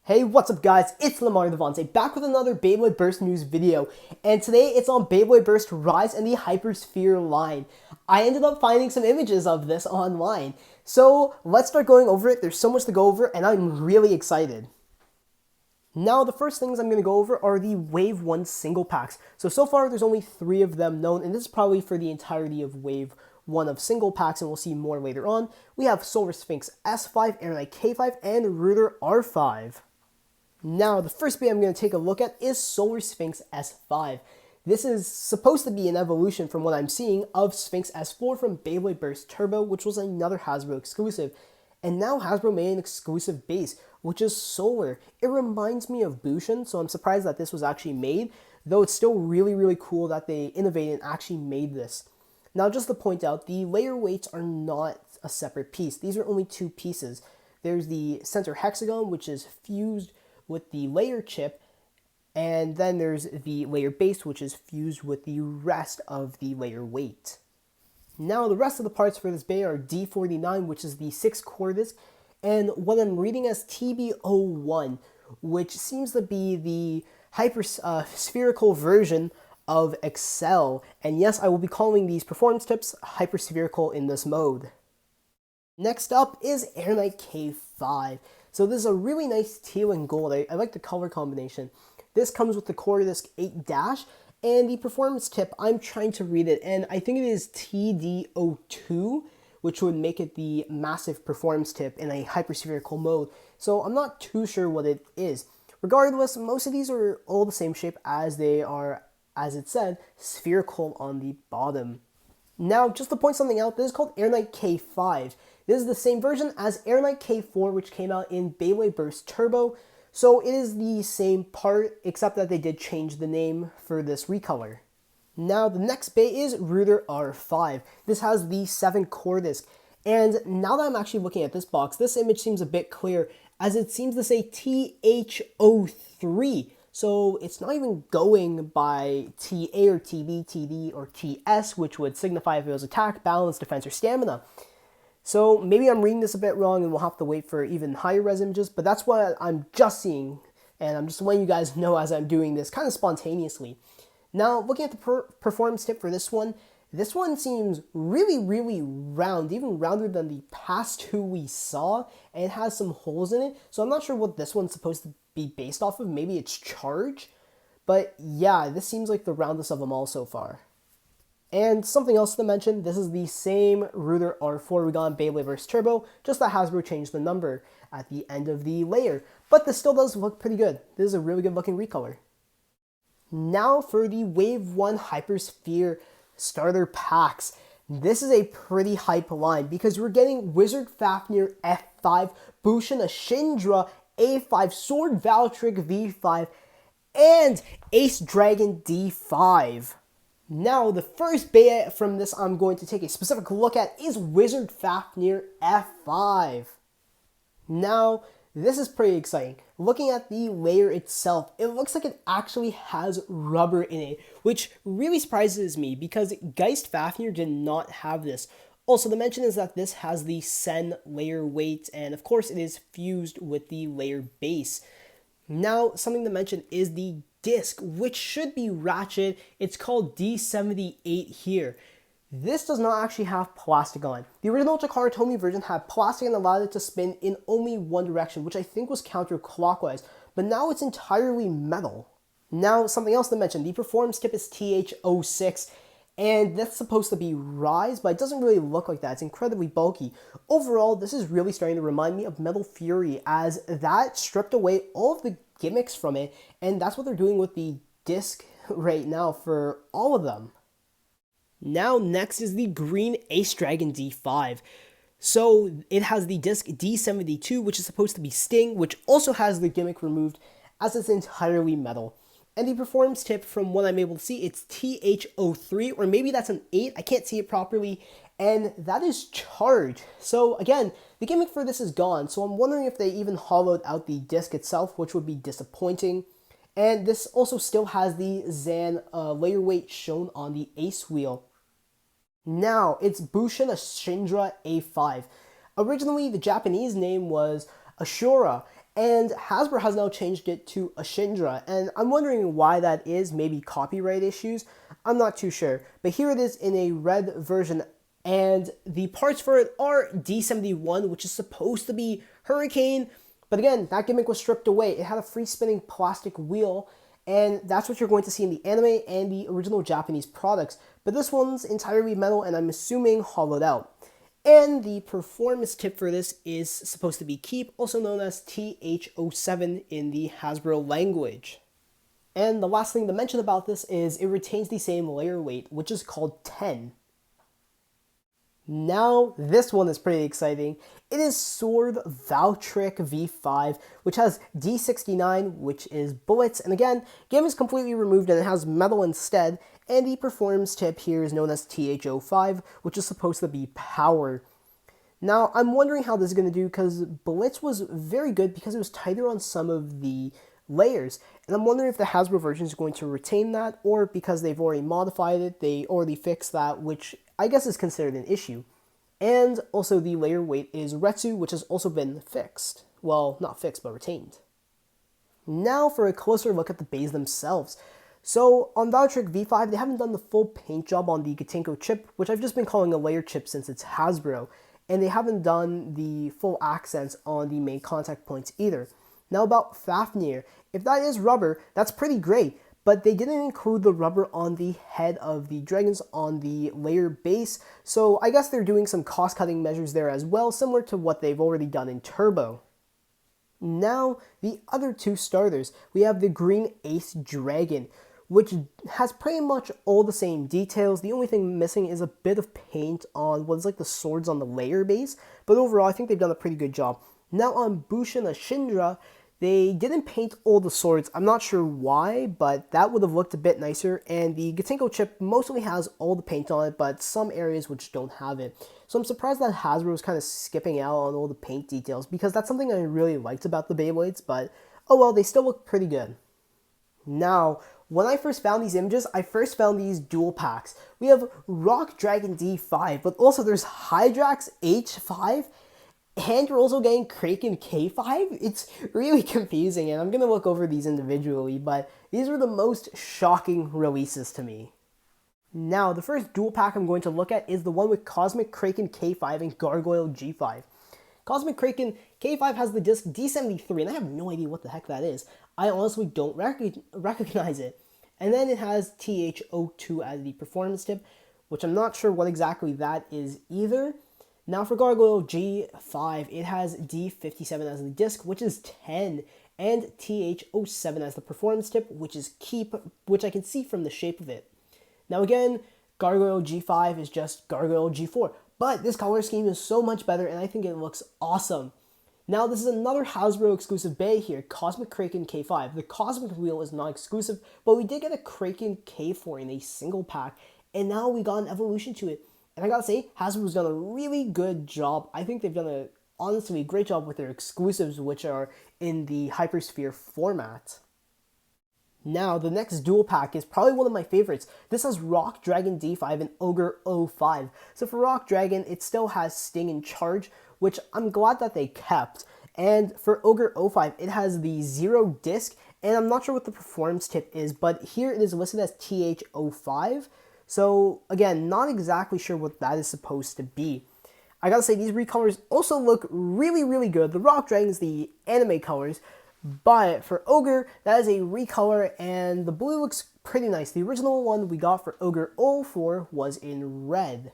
Hey, what's up guys? It's LeMar DeVente back with another Beyblade Burst news video, and today it's on Beyblade Burst Rise and the Hypersphere line. I ended up finding some images of this online, so let's start going over it. There's so much to go over and I'm really excited. Now the first things I'm going to go over are the Wave 1 single packs. So far there's only 3 of them known, and this is probably for the entirety of Wave 1 of single packs, and we'll see more later on. We have Sphinx S5, Airlike K5, and Rudr R5. Now, the first Bey I'm going to take a look at is Sphinx S5. This is supposed to be an evolution from what I'm seeing of Sphinx S4 from Beyblade Burst Turbo, which was another Hasbro exclusive. And now Hasbro made an exclusive base, which is solar. It reminds me of Bushin, so I'm surprised that this was actually made, though it's still really cool that they innovated and actually made this. Now, just to point out, the layer weights are not a separate piece. These are only 2 pieces. There's the center hexagon, which is fused with the layer chip, and then there's the layer base, which is fused with the rest of the layer weight. Now the rest of the parts for this Bey are D49, which is the 6-core disc, and what I'm reading as TB01, which seems to be the spherical version of Excel. And yes, I will be calling these performance tips hyperspherical in this mode. Next up is Airlike K5. So this is a really nice teal and gold. I like the color combination. This comes with the core disc 8-, and the performance tip, I'm trying to read it, and I think it is TD02, which would make it the massive performance tip in a hyperspherical mode. So I'm not too sure what it is. Regardless, most of these are all the same shape as they are, as it said, spherical on the bottom. Now, just to point something out, this is called Airlike K5. This is the same version as Airlike K4, which came out in Beyblade Burst Turbo, so it is the same part, except that they did change the name for this recolor. Now, the next Bey is Rudr R5. This has the 7-core disc, and now that I'm actually looking at this box, this image seems a bit clear, as it seems to say TH03. So it's not even going by TA or TB, TD, or TS, which would signify if it was attack, balance, defense, or stamina. So maybe I'm reading this a bit wrong and we'll have to wait for even higher res images, but that's what I'm just seeing, and I'm just letting you guys know as I'm doing this kind of spontaneously. Now, looking at the performance tip for this one seems really round, even rounder than the past 2 we saw, and it has some holes in it, so I'm not sure what this one's supposed to be based off of. Maybe it's charge, but yeah, this seems like the roundest of them all so far. And something else to mention, this is the same Rudr R4 we got in Beyblade Burst Turbo, just that Hasbro changed the number at the end of the layer, but this still does look pretty good. This is a really good looking recolor. Now for the Wave 1 Hypersphere starter packs. This is a pretty hype line because we're getting Wizard Fafnir F5, Bushin Ashindra A5, Sword Valtryek V5, and Ace Dragon D5. Now, the first Bey from this I'm going to take a specific look at is Wizard Fafnir F5. Now, this is pretty exciting. Looking at the layer itself, it looks like it actually has rubber in it, which really surprises me because Geist Fafnir did not have this. Also, the mention is that this has the Sen layer weight, and of course it is fused with the layer base. Now, something to mention is the disc, which should be ratchet. It's called D78 here. This does not actually have plastic on. The original Takara Tomy version had plastic and allowed it to spin in only one direction, which I think was counterclockwise, but now it's entirely metal. Now, something else to mention, the performance tip is TH06, and that's supposed to be Rise, but it doesn't really look like that. It's incredibly bulky. Overall, this is really starting to remind me of Metal Fury, as that stripped away all of the gimmicks from it, and that's what they're doing with the disc right now for all of them. Now, next is the green Ace Dragon D5. So it has the disc D72, which is supposed to be Sting, which also has the gimmick removed, as it's entirely metal. And the performance tip, from what I'm able to see, it's TH03, or maybe that's an 8, I can't see it properly, and that is charge. So again, the gimmick for this is gone, so I'm wondering if they even hollowed out the disc itself, which would be disappointing. And this also still has the Zan layer weight shown on the Ace wheel. Now, it's Bushin Ashindra A5. Originally, the Japanese name was Ashura, And Hasbro has now changed it to Ashindra, and I'm wondering why that is, maybe copyright issues, I'm not too sure. But here it is in a red version, and the parts for it are D71, which is supposed to be Hurricane, but again, that gimmick was stripped away. It had a free spinning plastic wheel, and that's what you're going to see in the anime and the original Japanese products. But this one's entirely metal, and I'm assuming hollowed out. And the performance tip for this is supposed to be Keep, also known as TH07 in the Hasbro language. And the last thing to mention about this is it retains the same layer weight, which is called 10. Now, this one is pretty exciting. It is Sword Valtryek V5, which has D69, which is bullets. And again, game is completely removed and it has metal instead. And the performance tip here is known as TH05, which is supposed to be power. Now, I'm wondering how this is going to do because Blitz was very good because it was tighter on some of the layers. And I'm wondering if the Hasbro version is going to retain that, or because they've already modified it, they already fixed that, which I guess is considered an issue. And also the layer weight is Retsu, which has also been fixed. Well, not fixed, but retained. Now for a closer look at the Beys themselves. So on Valtryek V5, they haven't done the full paint job on the Gatenko chip, which I've just been calling a layer chip since it's Hasbro. And they haven't done the full accents on the main contact points either. Now about Fafnir, if that is rubber, that's pretty great, but they didn't include the rubber on the head of the dragons on the layer base, so I guess they're doing some cost-cutting measures there as well, similar to what they've already done in Turbo. Now, the other two starters, we have the Green Ace Dragon, which has pretty much all the same details. The only thing missing is a bit of paint on what is like the swords on the layer base, but overall I think they've done a pretty good job. Now on Bushin Ashindra, they didn't paint all the swords. I'm not sure why, but that would have looked a bit nicer. And the Gatenko chip mostly has all the paint on it, but some areas which don't have it. So I'm surprised that Hasbro is kind of skipping out on all the paint details, because that's something I really liked about the Beyblades, but oh well, they still look pretty good. Now, when I first found these images, I first found these dual packs. We have Rock Dragon D5, but also there's Hydrax H5, and you're also getting Kraken K5. It's really confusing, and I'm going to look over these individually, but these were the most shocking releases to me. Now, the first dual pack I'm going to look at is the one with Cosmic Kraken K5 and Gargoyle G5. Cosmic Kraken K5 has the disc D73, and I have no idea what the heck that is. I honestly don't recognize it. And then it has TH02 as the performance tip, which I'm not sure what exactly that is either. Now for Gargoyle G5, it has D57 as the disc, which is 10, and TH07 as the performance tip, which is Keep, which I can see from the shape of it. Now again, Gargoyle G5 is just Gargoyle G4, but this color scheme is so much better, and I think it looks awesome. Now this is another Hasbro exclusive Bey here, Cosmic Kraken K5. The Cosmic Wheel is not exclusive, but we did get a Kraken K4 in a single pack, and now we got an evolution to it. And I gotta say, Hasbro's done a really good job. I think they've done honestly a great job with their exclusives, which are in the Hypersphere format. Now, the next dual pack is probably one of my favorites. This has Rock Dragon D5 and Orge O5. So for Rock Dragon, it still has Sting and Charge, which I'm glad that they kept. And for Orge O5, it has the Zero disc, and I'm not sure what the performance tip is, but here it is listed as TH05. So again, not exactly sure what that is supposed to be. I gotta say, these recolors also look really, really good. The Rock Dragon is the anime colors, but for Ogre, that is a recolor, and the blue looks pretty nice. The original one we got for Orge O4 was in red.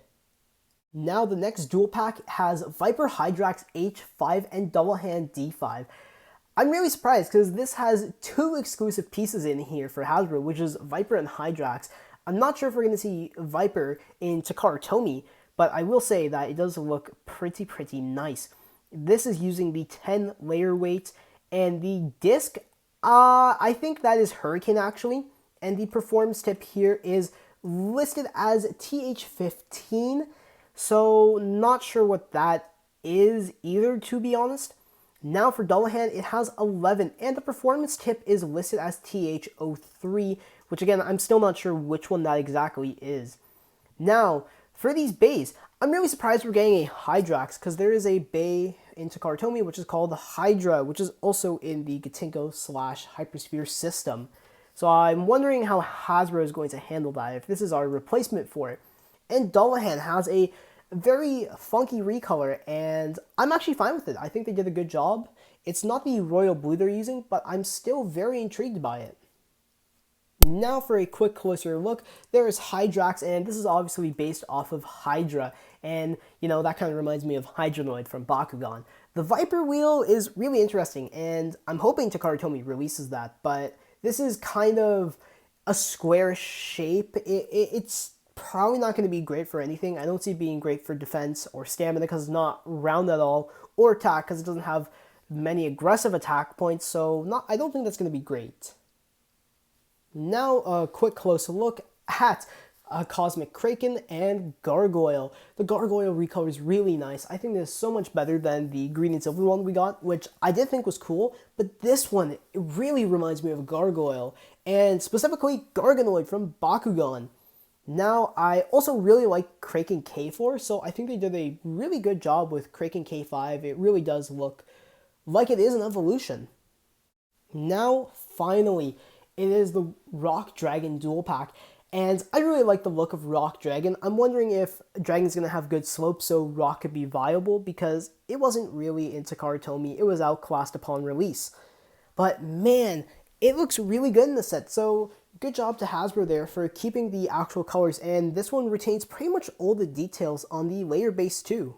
Now the next dual pack has Viper Hydrax H5 and Dullahan D5. I'm really surprised because this has two exclusive pieces in here for Hasbro, which is Viper and Hydrax. I'm not sure if we're going to see Viper in Takara Tomy, but I will say that it does look pretty nice. This is using the 10 layer weight, and the disc, I think that is Hurricane actually, and the performance tip here is listed as TH15, so not sure what that is either, to be honest. Now for Dullahan, it has 11, and the performance tip is listed as TH03, which again, I'm still not sure which one that exactly is. Now, For these Beys, I'm really surprised we're getting a Hydrax because there is a Bey in Takara Tomy which is called the Hydra, which is also in the Gatinko / Hypersphere system. So I'm wondering how Hasbro is going to handle that, if this is our replacement for it. And Dullahan has a very funky recolor, and I'm actually fine with it. I think they did a good job. It's not the royal blue they're using, but I'm still very intrigued by it. Now for a quick closer look, there is Hydrax, and this is obviously based off of Hydra, and you know, that kind of reminds me of Hydronoid from Bakugan. The Viper wheel is really interesting, and I'm hoping Takara Tomy releases that, but this is kind of a square shape. It's probably not going to be great for anything. I don't see it being great for defense or stamina because it's not round at all, or attack because it doesn't have many aggressive attack points, so I don't think that's going to be great. Now a quick closer look at Cosmic Kraken and Gargoyle. The Gargoyle recolor is really nice. I think this is so much better than the green and silver one we got, which I did think was cool, but this one, it really reminds me of a Gargoyle, and specifically Gargonoid from Bakugan. Now, I also really like Kraken K4, so I think they did a really good job with Kraken K5. It really does look like it is an evolution. Now, finally, it is the Rock Dragon Duel Pack, and I really like the look of Rock Dragon. I'm wondering if Dragon's going to have good slopes so Rock could be viable, because it wasn't really in Takara Tomy. It was outclassed upon release. But man, it looks really good in the set, so good job to Hasbro there for keeping the actual colors, and this one retains pretty much all the details on the layer base too.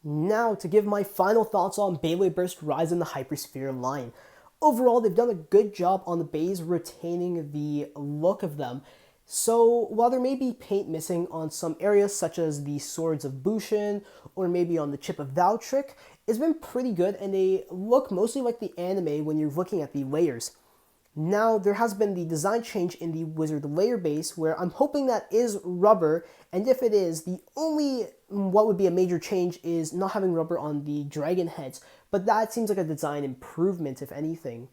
Now to give my final thoughts on Beyblade Burst Rise in the Hypersphere line. Overall, they've done a good job on the Beys retaining the look of them. So while there may be paint missing on some areas such as the swords of Bushin or maybe on the chip of Valtryek, it's been pretty good and they look mostly like the anime when you're looking at the layers. Now, there has been the design change in the Wizard layer base where I'm hoping that is rubber, and if it is, the only what would be a major change is not having rubber on the dragon heads, but that seems like a design improvement if anything.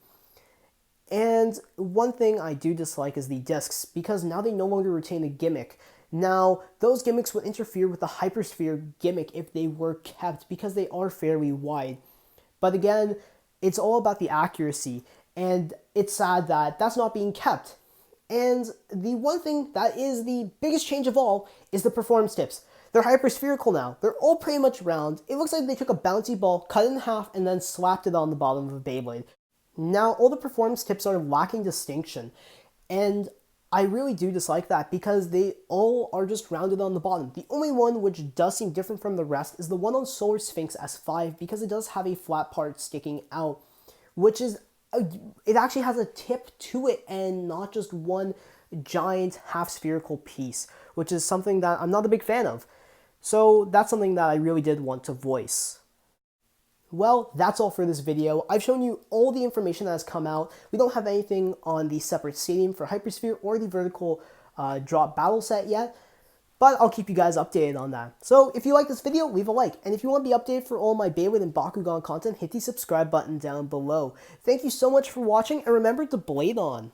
And one thing I do dislike is the discs, because now they no longer retain a gimmick. Now, those gimmicks would interfere with the Hypersphere gimmick if they were kept, because they are fairly wide. But again, it's all about the accuracy, and it's sad that that's not being kept. And the one thing that is the biggest change of all is the performance tips. They're hyperspherical now. They're all pretty much round. It looks like they took a bouncy ball, cut it in half, and then slapped it on the bottom of a Beyblade. Now, all the performance tips are lacking distinction, and I really do dislike that because they all are just rounded on the bottom. The only one which does seem different from the rest is the one on Solar Sphinx S5, because it does have a flat part sticking out, which is, it actually has a tip to it and not just one giant half spherical piece, which is something that I'm not a big fan of. So that's something that I really did want to voice. Well, that's all for this video. I've shown you all the information that has come out. We don't have anything on the separate stadium for Hypersphere or the vertical drop battle set yet, but I'll keep you guys updated on that. So if you like this video, leave a like. And if you want to be updated for all my Beyblade and Bakugan content, hit the subscribe button down below. Thank you so much for watching, and remember to blade on.